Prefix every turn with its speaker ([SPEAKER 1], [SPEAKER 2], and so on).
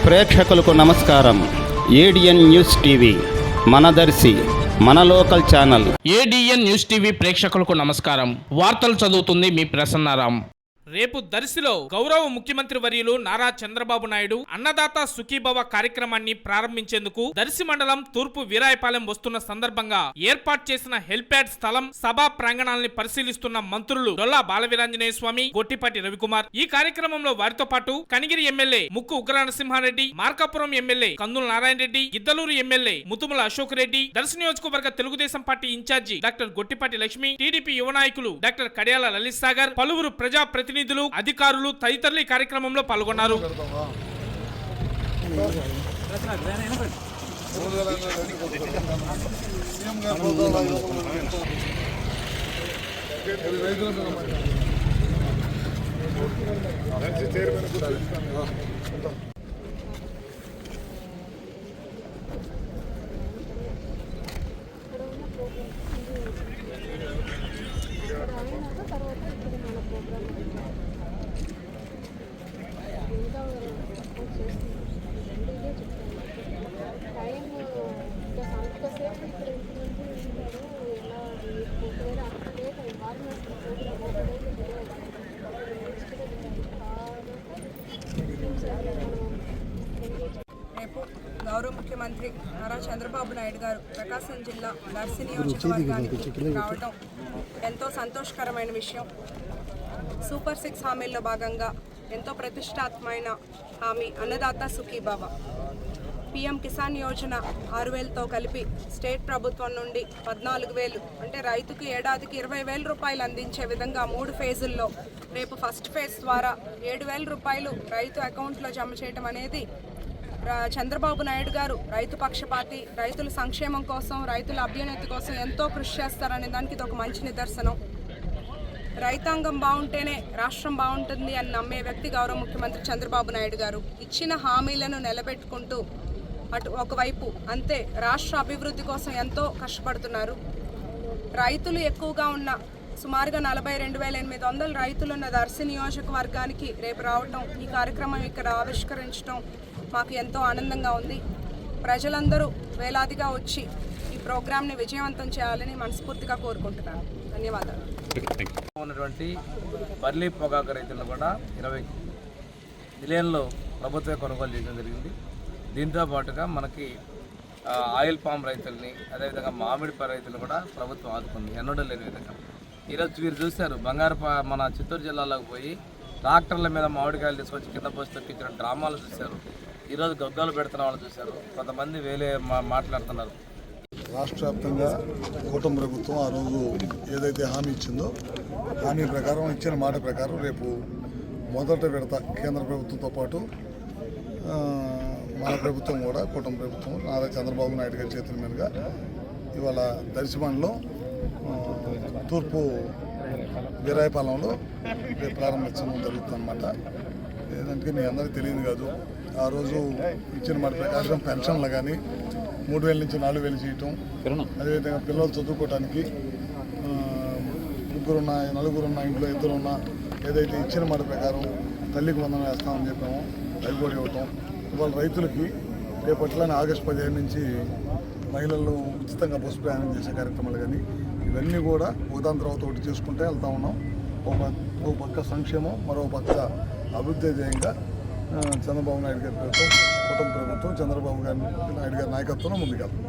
[SPEAKER 1] ప్రేక్షకులకు నమస్కారం. ADN news TV మనదర్శి మన local channel.
[SPEAKER 2] ADN news TV ప్రేక్షకులకు నమస్కారం. వార్తలు చదువుతుంది మీ ప్రసన్నారాం.
[SPEAKER 3] రేపు దర్శిలో గౌరవ ముఖ్యమంత్రి వర్యులు నారా చంద్రబాబు నాయుడు అన్నదాత సుఖీభవ కార్యక్రమాన్ని ప్రారంభించేందుకు దర్శి మండలం తూర్పు వీరాయపాలెం వస్తున్న సందర్భంగా ఏర్పాటు చేసిన హెల్ప్యాడ్ స్థలం సభా ప్రాంగణాలని పరిశీలిస్తున్న మంత్రులు డొల్లా బాలవీరాంజనేయ స్వామి, గొట్టిపాటి రవికుమార్. ఈ కార్యక్రమంలో వారితో పాటు Kanigiri MLA Mukku Ugra Narasimha Reddy, Markapuram MLA Kandula Narayana Reddy, Giddalur MLA Muthumula Ashok Reddy, Darsi నియోజకవర్గ Telugu Desam Party incharge doctor Gottipati Lakshmi, TDP యువ నాయకులు డాక్టర్ కడియాల లలిత్ సాగర్, పలువురు ప్రజా ప్రతినిధులు, అధికారులు తదితరులు ఈ కార్యక్రమంలో పాల్గొన్నారు.
[SPEAKER 4] రేపు గౌరవ ముఖ్యమంత్రి నారా చంద్రబాబు నాయుడు గారు ప్రకాశం జిల్లా దర్శి నియోజకవర్గానికి రావడం ఎంతో సంతోషకరమైన విషయం. సూపర్ 6 హామీల్లో భాగంగా ఎంతో ప్రతిష్టాత్మకమైన హామీ అన్నదాత సుఖీభవ. పీఎం కిసాన్ యోజన 6,000తో కలిపి స్టేట్ ప్రభుత్వం నుండి 14,000 అంటే రైతుకు ఏడాదికి 20,000 రూపాయలు అందించే విధంగా 3 ఫేజుల్లో రేపు ఫస్ట్ ఫేజ్ ద్వారా 7,000 రూపాయలు రైతు అకౌంట్లో జమ చేయడం అనేది చంద్రబాబు నాయుడు గారు రైతు పక్షపాతి, రైతుల సంక్షేమం కోసం, రైతుల అభ్యున్నతి కోసం ఎంతో కృషి చేస్తారనే దానికి ఇది ఒక మంచి నిదర్శనం. రైతాంగం బాగుంటేనే రాష్ట్రం బాగుంటుంది అని నమ్మే వ్యక్తి గౌరవ ముఖ్యమంత్రి చంద్రబాబు నాయుడు గారు. ఇచ్చిన హామీలను నిలబెట్టుకుంటూ అటు ఒకవైపు అంతే రాష్ట్ర అభివృద్ధి కోసం ఎంతో కష్టపడుతున్నారు. రైతులు ఎక్కువగా ఉన్న సుమారుగా 42,800 రైతులున్న దర్శి నియోజకవర్గానికి రేపు రావటం, ఈ కార్యక్రమం ఇక్కడ ఆవిష్కరించడం మాకు ఎంతో ఆనందంగా ఉంది. ప్రజలందరూ వేలాదిగా వచ్చి ఈ ప్రోగ్రాంని విజయవంతం చేయాలని మనస్ఫూర్తిగా కోరుకుంటున్నాను. ధన్యవాదాలు.
[SPEAKER 5] ఉన్నటువంటి బర్లీ పొగాకు రైతులను కూడా 20 మిలియన్లు ప్రభుత్వమే కొనుగోలు చేయడం జరిగింది. దీంతో పాటుగా మనకి ఆయిల్ పామ్ రైతుల్ని, అదేవిధంగా మామిడి రైతులు కూడా ప్రభుత్వం ఆదుకుంది ఎన్నడూ లేని విధంగా. ఈరోజు మీరు చూశారు మన చిత్తూరు జిల్లాలోకి పోయి ట్రాక్టర్ల మీద మామిడికాయలు తీసుకొచ్చి కింద పోసి తొక్కించిన డ్రామాలు చూశారు. ఈరోజు గొగ్గాలు పెడుతున్న వాళ్ళు చూశారు. కొంతమంది మాట్లాడుతున్నారు.
[SPEAKER 6] రాష్ట్ర వ్యాప్తంగా కూటమి ప్రభుత్వం ఆ రోజు ఏదైతే హామీ ఇచ్చిందో హామీ ప్రకారం, ఇచ్చిన మాట ప్రకారం రేపు మొదట విడత కేంద్ర ప్రభుత్వంతో పాటు మన ప్రభుత్వం కూడా, కూటమి ప్రభుత్వం నారా చంద్రబాబు నాయుడు గారి చేతుల మీదుగా ఇవాళ దర్శి మండలం తూర్పు వీరాయపాలెంలో రేపు ప్రారంభించడం జరుగుతుందన్నమాట. ఏదంటే మీ అందరికీ తెలియదు కాదు, ఆ రోజు ఇచ్చిన మాట ప్రకారం పెన్షన్లు కానీ 3,000 నుంచి 4,000 చేయటం, అదేవిధంగా పిల్లలు చదువుకోవటానికి నలుగురున్న ఇంట్లో 2 ఉన్నా ఏదైతే ఇచ్చిన మాట ప్రకారం తల్లికి వందనం వేస్తామని చెప్పామో అది కూడా ఇవ్వటం. ఇవాళ రైతులకి రేపట్లనే ఆగస్టు 15 నుంచి మహిళలు ఉచితంగా బస్సు ప్రయాణం చేసే కార్యక్రమాలు కానీ ఇవన్నీ కూడా ఒకదాని తర్వాత ఒకటి చేసుకుంటే వెళ్తూ ఉన్నాం. ఒక పక్క సంక్షేమం, మరో పక్క అభివృద్ధి ధ్యేయంగా చంద్రబాబు నాయుడు గారి ప్రభుత్వం, కుటుంబ ప్రభుత్వం, చంద్రబాబు నాయుడు గారి నాయకత్వంలో ముందుకెళ్తాం.